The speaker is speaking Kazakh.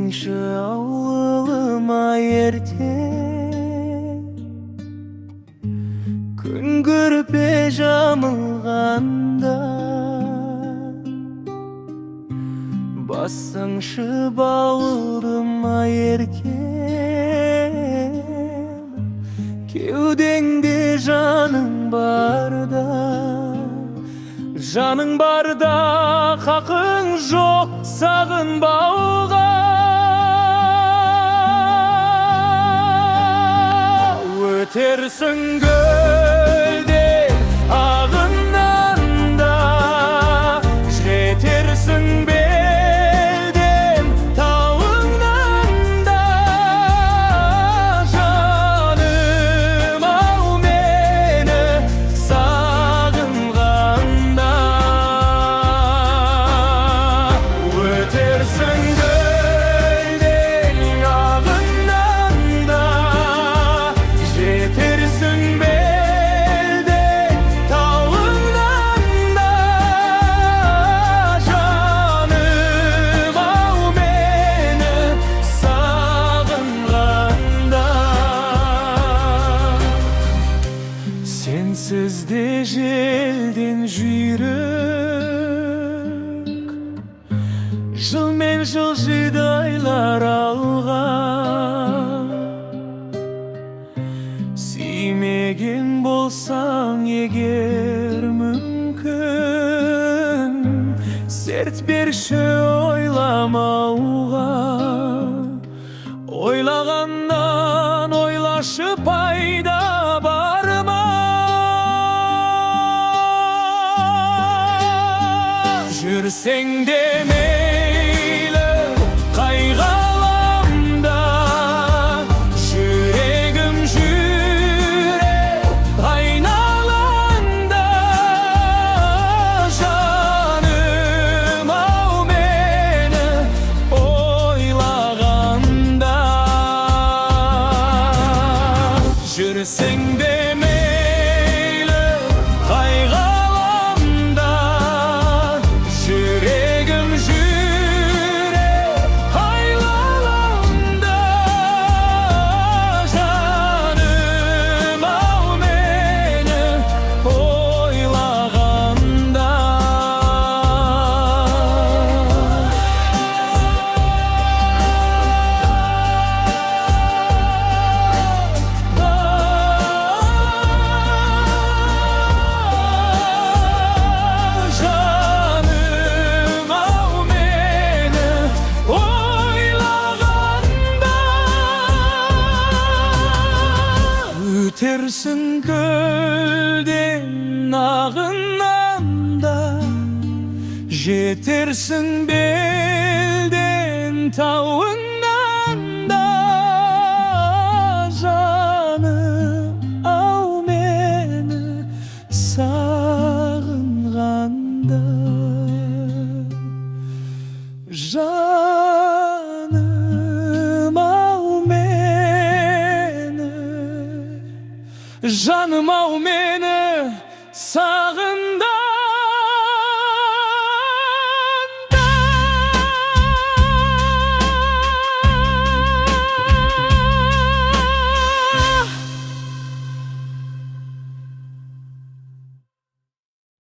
келсеңші ауылыма ерте, күн көрпе жамылғанда бассаңшы бауырыма еркем, кеудеңде жаның барда, жаның барда хақың жоқ сағынбауға. Өтерсің көлден ағыннан да, жетерсің белден тауыңнан да. Жаным ау мені сағынғанда, өтерсің көлден ағыннан да, жетерсің белден тауыңнан да. Жаным ау мені сағынғанда, сенсіз де желден жүйрік, жылмен жылжиды айлар алға. Сүймеген болсаң егер мүмкін, серт берші ойламауға. Ойлағаннан ойлашы пайда бар ма? Жүрсең де мейлі қай ғаламда, жүрегім жүрек айналаңда. Жаным ау мені ойлағанда, жүрсең де мейлі қай ғаламда, жүрегім жүрек айналаңда. Жаным ау мені ойлағанда. Жаным ау мені ойлағанда, өтерсің көлден ағыннан да, жетерсің белден тауыңнан да. Жаным ау мені сағынғанда, жаным ау мені, жаным ау мені сағынғанда.